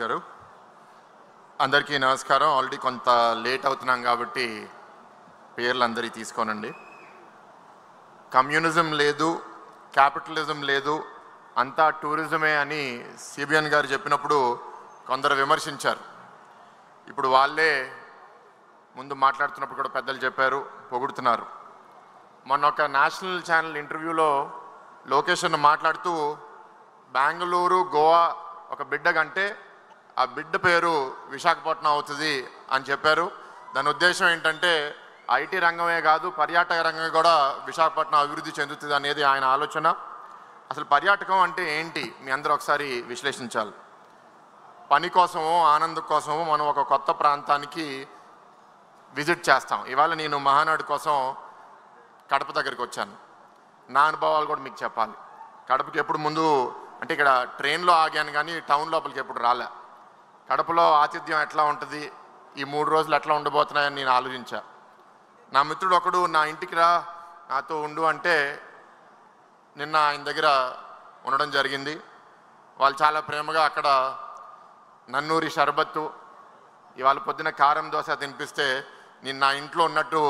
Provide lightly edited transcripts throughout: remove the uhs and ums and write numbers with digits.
గారు అందరికీ నమస్కారం. ఆల్రెడీ కొంత లేట్ అవుతున్నాం కాబట్టి పేర్లు అందరికీ తీసుకోనండి. కమ్యూనిజం లేదు, క్యాపిటలిజం లేదు, అంతా టూరిజమే అని సిబిఎన్ గారు చెప్పినప్పుడు కొందరు విమర్శించారు. ఇప్పుడు వాళ్ళే ముందు మాట్లాడుతున్నప్పుడు కూడా పెద్దలు చెప్పారు, పొగుడుతున్నారు. మొన్న ఒక నేషనల్ ఛానల్ ఇంటర్వ్యూలో లోకేష్ అన్న మాట్లాడుతూ బెంగళూరు, గోవా ఒక బిడ్డ కంటే ఆ బిడ్డ పేరు విశాఖపట్నం అవుతుంది అని చెప్పారు. దాని ఉద్దేశం ఏంటంటే ఐటీ రంగమే కాదు, పర్యాటక రంగం కూడా విశాఖపట్నం అభివృద్ధి చెందుతుంది అనేది ఆయన ఆలోచన. అసలు పర్యాటకం అంటే ఏంటి మీ అందరూ ఒకసారి విశ్లేషించాలి. పని కోసమో ఆనందం కోసమో మనం ఒక కొత్త ప్రాంతానికి విజిట్ చేస్తాం. ఇవాళ నేను మహానాడు కోసం కడప దగ్గరికి వచ్చాను. నా అనుభవాలు కూడా మీకు చెప్పాలి. కడపకి ఎప్పుడు ముందు అంటే ఇక్కడ ట్రైన్లో ఆగాను కానీ టౌన్ లోపలికి ఎప్పుడు రాలే. కడపలో ఆతిథ్యం ఎట్లా ఉంటుంది, ఈ 3 రోజులు ఎట్లా ఉండబోతున్నాయని నేను ఆలోచించా. నా మిత్రుడు ఒకడు నా ఇంటికి రా, నాతో ఉండు అంటే నిన్న ఆయన దగ్గర ఉండడం జరిగింది. వాళ్ళు చాలా ప్రేమగా అక్కడ నన్నూరి షర్బత్తు, ఇవాళ పొద్దున కారం దోశ తినిపిస్తే నేను నా ఇంట్లో ఉన్నట్టు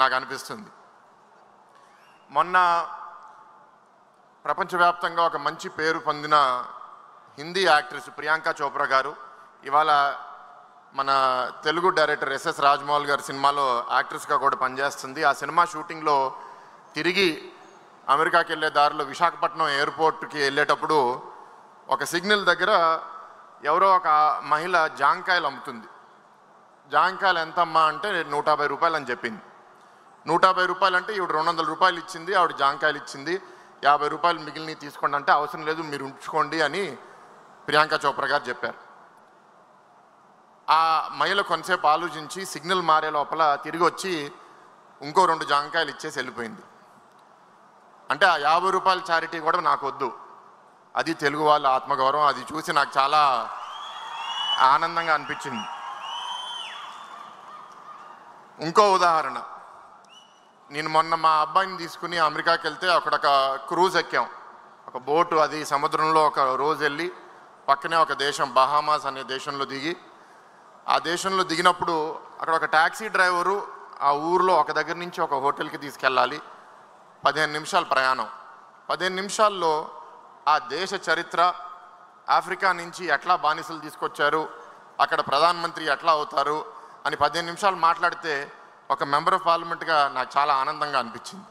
నాకు అనిపిస్తుంది. మొన్న ప్రపంచవ్యాప్తంగా ఒక మంచి పేరు పొందిన హిందీ యాక్ట్రెస్ ప్రియాంక చోప్రా గారు ఇవాళ మన తెలుగు డైరెక్టర్ ఎస్ఎస్ రాజమౌళి గారి సినిమాలో యాక్ట్రెస్గా కూడా పనిచేస్తుంది. ఆ సినిమా షూటింగ్లో తిరిగి అమెరికాకి వెళ్ళే దారిలో విశాఖపట్నం ఎయిర్పోర్ట్కి వెళ్ళేటప్పుడు ఒక సిగ్నల్ దగ్గర ఎవరో ఒక మహిళ జాంకాయలు అమ్ముతుంది. జాంకాయలు ఎంతమ్మా అంటే 150 రూపాయలు అని చెప్పింది. 150 రూపాయలు అంటే ఈవిడ 200 రూపాయలు ఇచ్చింది. ఆవిడ జాంకాయలు ఇచ్చింది. 50 రూపాయలు మిగిలిన తీసుకోండి అంటే అవసరం లేదు, మీరు ఉంచుకోండి అని ప్రియాంక చోప్రా గారు చెప్పారు. ఆ మహిళ కొంతసేపు ఆలోచించి సిగ్నల్ మారే లోపల తిరిగి వచ్చి ఇంకో 2 జాంకాయలు ఇచ్చేసి వెళ్ళిపోయింది. అంటే ఆ 50 రూపాయల చారిటీ కూడా నాకు వద్దు, అది తెలుగు వాళ్ళ ఆత్మగౌరవం. అది చూసి నాకు చాలా ఆనందంగా అనిపించింది. ఇంకో ఉదాహరణ, నేను మొన్న మా అబ్బాయిని తీసుకుని అమెరికాకి వెళ్తే అక్కడ ఒక క్రూజ్ ఎక్కాం, ఒక బోటు. అది సముద్రంలో ఒక రోజు వెళ్ళి పక్కనే ఒక దేశం బహామాస్ అనే దేశంలో దిగి, ఆ దేశంలో దిగినప్పుడు అక్కడ ఒక ట్యాక్సీ డ్రైవరు ఆ ఊరిలో ఒక దగ్గర నుంచి ఒక హోటల్కి తీసుకెళ్ళాలి. 15 నిమిషాల ప్రయాణం. 15 నిమిషాల్లో ఆ దేశ చరిత్ర, ఆఫ్రికా నుంచి ఎట్లా బానిసలు తీసుకొచ్చారు, అక్కడ ప్రధానమంత్రి ఎట్లా అవుతారు అని 15 నిమిషాలు మాట్లాడితే ఒక మెంబర్ ఆఫ్ పార్లమెంట్గా నాకు చాలా ఆనందంగా అనిపించింది.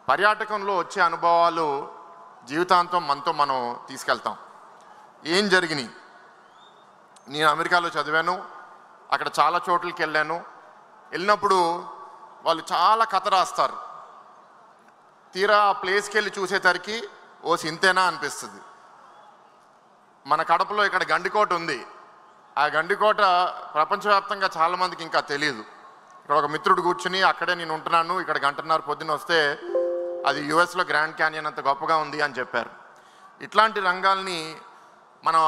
పర్యాటకంలో వచ్చే అనుభవాలు జీవితాంతం మనతో మనం తీసుకెళ్తాం. ఏం జరిగినాయి, నేను అమెరికాలో చదివాను, అక్కడ చాలా చోట్లకి వెళ్ళాను. వెళ్ళినప్పుడు వాళ్ళు చాలా కథ రాస్తారు. తీరా ఆ ప్లేస్కి వెళ్ళి చూసేసరికి ఓ సింతేనా అనిపిస్తుంది. మన కడపలో ఇక్కడ గండికోట ఉంది. ఆ గండికోట ప్రపంచవ్యాప్తంగా చాలామందికి ఇంకా తెలియదు. ఇక్కడ ఒక మిత్రుడు కూర్చుని అక్కడే నేను ఉంటున్నాను, ఇక్కడ 1:30 పొద్దున్న వస్తే అది యుఎస్లో గ్రాండ్ క్యానియన్ అంత గొప్పగా ఉంది అని చెప్పారు. ఇట్లాంటి రంగాల్ని మనం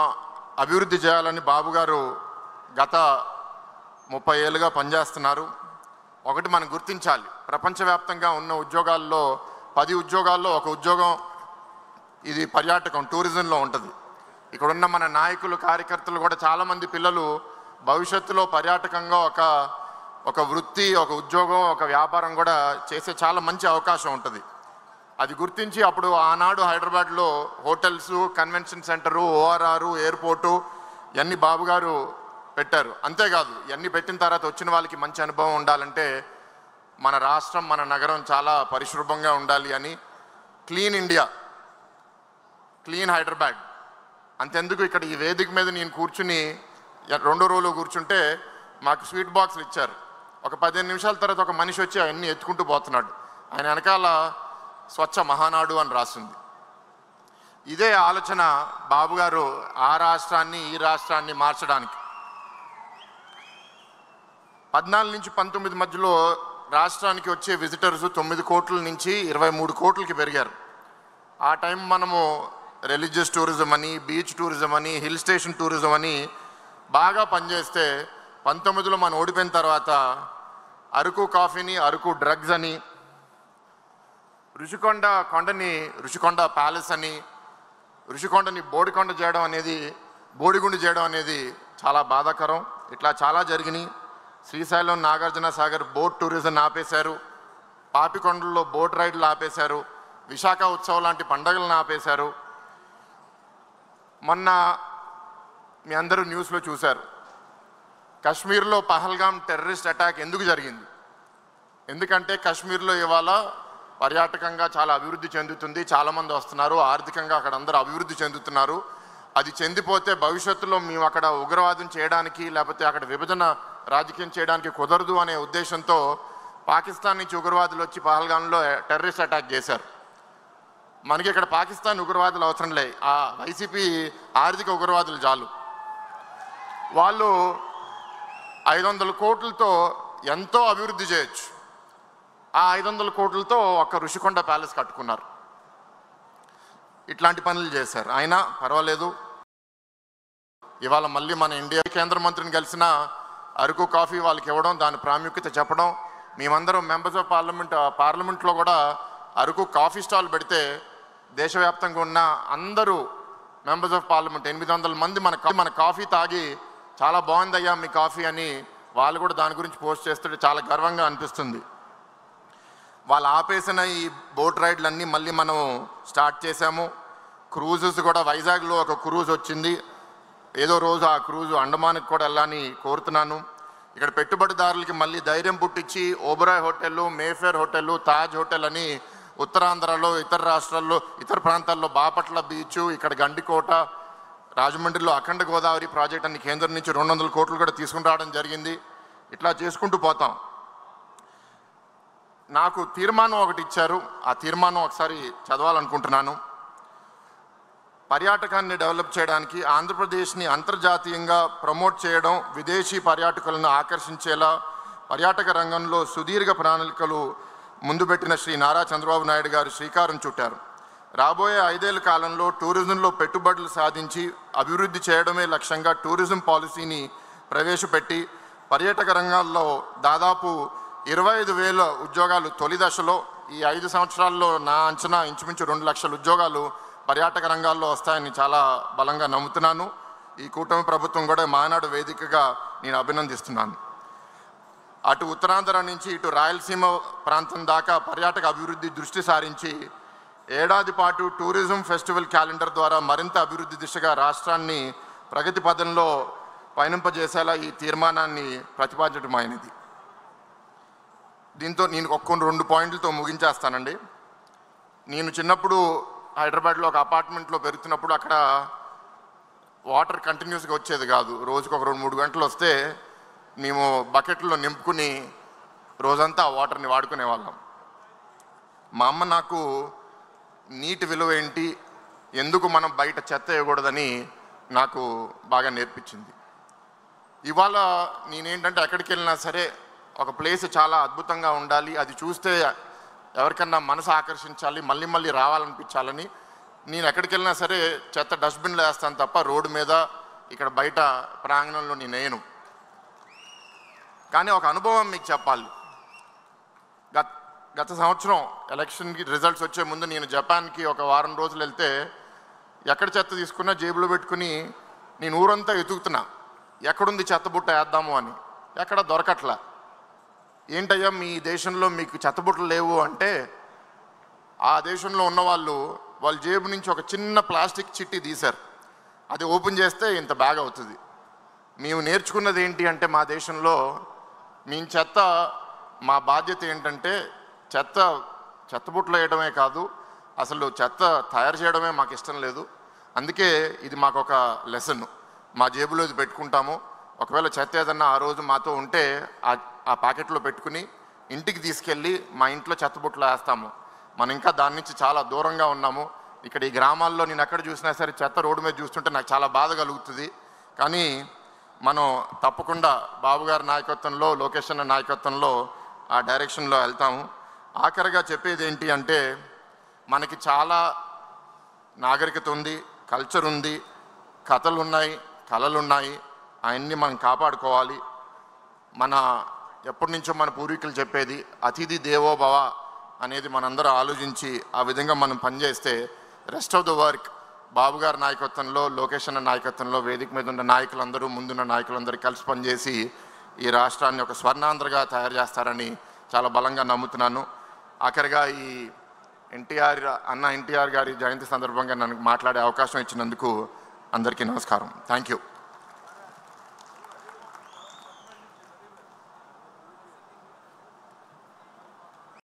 అభివృద్ధి చేయాలని బాబు గారు గత 30 ఏళ్ళుగా పనిచేస్తున్నారు. ఒకటి మనం గుర్తించాలి, ప్రపంచవ్యాప్తంగా ఉన్న ఉద్యోగాల్లో 10 ఉద్యోగాల్లో ఒక ఉద్యోగం ఇది పర్యాటకం, టూరిజంలో ఉంటుంది. ఇక్కడున్న మన నాయకులు, కార్యకర్తలు కూడా చాలామంది పిల్లలు భవిష్యత్తులో పర్యాటకంగా ఒక వృత్తి, ఒక ఉద్యోగం, ఒక వ్యాపారం కూడా చేసే చాలా మంచి అవకాశం ఉంటుంది. అది గుర్తించి అప్పుడు ఆనాడు హైదరాబాద్లో hotels, convention centre, ORR, airport ఇవన్నీ బాబు గారు పెట్టారు. అంతేకాదు ఇవన్నీ పెట్టిన తర్వాత వచ్చిన వాళ్ళకి మంచి అనుభవం ఉండాలంటే మన రాష్ట్రం, మన నగరం చాలా పరిశుభ్రంగా ఉండాలి అని క్లీన్ ఇండియా, క్లీన్ హైదరాబాద్. అంతెందుకు ఇక్కడ ఈ వేదిక మీద నేను కూర్చుని 2వ రోజులో కూర్చుంటే మాకు స్వీట్ బాక్స్లు ఇచ్చారు. ఒక 15 నిమిషాల తర్వాత ఒక మనిషి వచ్చి అవన్నీ ఎత్తుకుంటూ పోతున్నాడు. ఆయన వెనకాల స్వచ్ఛ మహానాడు అని రాస్తుంది. ఇదే ఆలోచన బాబు గారు ఆ రాష్ట్రాన్ని, ఈ రాష్ట్రాన్ని మార్చడానికి 14 నుంచి 19 మధ్యలో రాష్ట్రానికి వచ్చే విజిటర్స్ 9 కోట్ల నుంచి 23 కోట్లకి పెరిగారు. ఆ టైం మనము రిలీజియస్ టూరిజం అని, బీచ్ టూరిజం అని, హిల్ స్టేషన్ టూరిజం అని బాగా పనిచేస్తే 19లో మనం ఓడిపోయిన తర్వాత అరకు కాఫీని, అరకు డ్రగ్స్ అని, రుషికొండ కొండని రుషికొండ ప్యాలెస్ అని, రుషికొండని బోడికొండ చేయడం అనేది బోడిగుండు చేయడం అనేది చాలా బాధాకరం. ఇట్లా చాలా జరిగినాయి. శ్రీశైలం నాగార్జున సాగర్ బోట్ టూరిజం ఆపేశారు, పాపికొండల్లో బోట్ రైడ్లు ఆపేశారు, విశాఖ ఉత్సవం లాంటి పండుగలను ఆపేశారు. మొన్న మీ అందరూ న్యూస్లో చూశారు, కశ్మీర్లో పహల్గామ్ టెర్రరిస్ట్ అటాక్ ఎందుకు జరిగింది? ఎందుకంటే కశ్మీర్లో ఇవాళ పర్యాటకంగా చాలా అభివృద్ధి చెందుతుంది, చాలామంది వస్తున్నారు, ఆర్థికంగా అక్కడ అందరూ అభివృద్ధి చెందుతున్నారు. అది చెందిపోతే భవిష్యత్తులో మేము అక్కడ ఉగ్రవాదం చేయడానికి లేకపోతే అక్కడ విభజన రాజకీయం చేయడానికి కుదరదు అనే ఉద్దేశంతో పాకిస్తాన్ నుంచి ఉగ్రవాదులు వచ్చి పహల్గామ్లో టెర్రరిస్ట్ అటాక్ చేశారు. మనకి ఇక్కడ పాకిస్తాన్ ఉగ్రవాదులు అవసరం లే, ఆ వైసీపీ ఆర్థిక ఉగ్రవాదులు చాలు. వాళ్ళు 500 కోట్లతో ఎంతో అభివృద్ధి చేయొచ్చు. ఆ 500 కోట్లతో ఒక ఋషికొండ ప్యాలెస్ కట్టుకున్నారు. ఇట్లాంటి పనులు చేశారు. అయినా పర్వాలేదు. ఇవాళ మళ్ళీ మన ఇండియా కేంద్ర మంత్రిని కలిసిన అరకు కాఫీ వాళ్ళకి ఇవ్వడం, దాని ప్రాముఖ్యత చెప్పడం, మేమందరం మెంబర్స్ ఆఫ్ పార్లమెంట్లో కూడా అరకు కాఫీ స్టాల్ పెడితే దేశవ్యాప్తంగా ఉన్న అందరూ మెంబర్స్ ఆఫ్ పార్లమెంట్ 800 మంది మన కాఫీ తాగి చాలా బాగుందయ్యా మీ కాఫీ అని వాళ్ళు కూడా దాని గురించి పోస్ట్ చేస్తుంటే చాలా గర్వంగా అనిపిస్తుంది. వాళ్ళు ఆపేసిన ఈ బోట్ రైడ్లన్నీ మళ్ళీ మనం స్టార్ట్ చేశాము. క్రూజెస్ కూడా వైజాగ్లో ఒక క్రూజ్ వచ్చింది. ఏదో రోజు ఆ క్రూజ్ అండమాన్కి కూడా వెళ్ళాలని కోరుతున్నాను. ఇక్కడ పెట్టుబడిదారులకి మళ్ళీ ధైర్యం పుట్టించి ఓబరాయ్ హోటళ్ళు, మేఫేర్ హోటళ్ళు, తాజ్ హోటల్ అని ఉత్తరాంధ్రలో, ఇతర రాష్ట్రాల్లో, ఇతర ప్రాంతాల్లో బాపట్ల బీచ్, ఇక్కడ గండికోట, రాజమండ్రిలో అఖండ గోదావరి ప్రాజెక్ట్ అని కేంద్రం నుంచి 200 కోట్లు కూడా తీసుకుని రావడం జరిగింది. ఇట్లా చేసుకుంటూ పోతాం. నాకు తీర్మానం ఒకటి ఇచ్చారు, ఆ తీర్మానం ఒకసారి చదవాలనుకుంటున్నాను. పర్యాటకాన్ని డెవలప్ చేయడానికి ఆంధ్రప్రదేశ్ని అంతర్జాతీయంగా ప్రమోట్ చేయడం, విదేశీ పర్యాటకులను ఆకర్షించేలా పర్యాటక రంగంలో సుదీర్ఘ ప్రణాళికలు ముందు పెట్టిన శ్రీ నారా చంద్రబాబు నాయుడు గారు శ్రీకారం చుట్టారు. రాబోయే 5 ఏళ్ల కాలంలో టూరిజంలో పెట్టుబడులు సాధించి అభివృద్ధి చేయడమే లక్ష్యంగా టూరిజం పాలసీని ప్రవేశపెట్టి పర్యాటక రంగాల్లో దాదాపు 25,000 ఉద్యోగాలు తొలి దశలో, ఈ 5 సంవత్సరాల్లో నా అంచనా ఇంచుమించు 2 లక్షల ఉద్యోగాలు పర్యాటక రంగాల్లో వస్తాయని చాలా బలంగా నమ్ముతున్నాను. ఈ కూటమి ప్రభుత్వం కూడా మానాడు వేదికగా నేను అభినందిస్తున్నాను. అటు ఉత్తరాంధ్ర నుంచి ఇటు రాయలసీమ ప్రాంతం దాకా పర్యాటక అభివృద్ధి దృష్టి సారించి ఏడాది పాటు టూరిజం ఫెస్టివల్ క్యాలెండర్ ద్వారా మరింత అభివృద్ధి దిశగా రాష్ట్రాన్ని ప్రగతి పథంలో పయనింపజేసేలా ఈ తీర్మానాన్ని ప్రతిపాదించడమైనది. దీంతో నేను 2 పాయింట్లతో ముగించేస్తానండి. నేను చిన్నప్పుడు హైదరాబాద్లో ఒక అపార్ట్మెంట్లో పెరుగుతున్నప్పుడు అక్కడ వాటర్ కంటిన్యూస్గా వచ్చేది కాదు. రోజుకు ఒక 2-3 గంటలు వస్తే మేము బకెట్లో నింపుకుని రోజంతా ఆ వాటర్ని వాడుకునే వాళ్ళం. మా అమ్మ నాకు నీటి విలువ ఏంటి, ఎందుకు మనం బయట చెత్త వేయకూడదని నాకు బాగా నేర్పించింది. ఇవాళ నేనేంటంటే ఎక్కడికి వెళ్ళినా సరే ఒక ప్లేస్ చాలా అద్భుతంగా ఉండాలి, అది చూస్తే ఎవరికన్నా మనసు ఆకర్షించాలి, మళ్ళీ మళ్ళీ రావాలనిపించాలని నేను ఎక్కడికి వెళ్ళినా సరే చెత్త డస్ట్బిన్లో వేస్తాను తప్ప రోడ్డు మీద ఇక్కడ బయట ప్రాంగణంలో నేను వేయను. కానీ ఒక అనుభవం మీకు చెప్పాలి. గత సంవత్సరం ఎలక్షన్కి రిజల్ట్స్ వచ్చే ముందు నేను జపాన్కి ఒక వారం రోజులు వెళ్తే ఎక్కడ చెత్త తీసుకున్నా జేబులో పెట్టుకుని నేను ఊరంతా ఎతుకుతున్నా, ఎక్కడుంది చెత్తబుట్ట వేద్దాము అని. ఎక్కడ దొరకట్లా. ఏంటయ్యా మీ దేశంలో మీకు చెత్తబుట్టలు లేవు అంటే, ఆ దేశంలో ఉన్న వాళ్ళ జేబు నుంచి ఒక చిన్న ప్లాస్టిక్ చిట్టి తీశారు. అది ఓపెన్ చేస్తే ఇంత బ్యాగ్ అవుతుంది. మేము నేర్చుకున్నది ఏంటి అంటే మా దేశంలో మేము చెత్త, మా బాధ్యత ఏంటంటే చెత్తబుట్టలు వేయడమే కాదు, అసలు చెత్త తయారు చేయడమే మాకు ఇష్టం లేదు. అందుకే ఇది మాకు ఒక లెసన్. మా జేబులో ఇది పెట్టుకుంటాము. ఒకవేళ చెత్త ఏదన్నా ఆ రోజు మాతో ఉంటే ఆ ప్యాకెట్లో పెట్టుకుని ఇంటికి తీసుకెళ్ళి మా ఇంట్లో చెత్తబుట్టలు వేస్తాము. మనం ఇంకా దాని నుంచి చాలా దూరంగా ఉన్నాము. ఇక్కడ ఈ గ్రామాల్లో నేను ఎక్కడ చూసినా సరే చెత్త రోడ్డు మీద చూస్తుంటే నాకు చాలా బాధ కలుగుతుంది. కానీ మనం తప్పకుండా బాబు గారి నాయకత్వంలో, లోకేష్ అన్న నాయకత్వంలో ఆ డైరెక్షన్లో వెళ్తాము. ఆఖరిగా చెప్పేది ఏంటి అంటే, మనకి చాలా నాగరికత ఉంది, కల్చర్ ఉంది, కథలు ఉన్నాయి, కళలు ఉన్నాయి. అవన్నీ మనం కాపాడుకోవాలి. ఎప్పటి నుంచో మన పూర్వీకులు చెప్పేది అతిథి దేవో భవ అనేది మనందరూ ఆలోచించి ఆ విధంగా మనం పనిచేస్తే రెస్ట్ ఆఫ్ ద వర్క్ బాబు గారి నాయకత్వంలో, లోకేష్ అన్న నాయకత్వంలో, వేదిక మీద ఉన్న నాయకులందరూ, ముందున్న నాయకులందరూ కలిసి పనిచేసి ఈ రాష్ట్రాన్ని ఒక స్వర్ణాంధ్రగా తయారు చేస్తారని చాలా బలంగా నమ్ముతున్నాను. ఆఖరిగా ఈ ఎన్టీఆర్ గారి జయంతి సందర్భంగా నన్ను మాట్లాడే అవకాశం ఇచ్చినందుకు అందరికీ నమస్కారం. Thank you.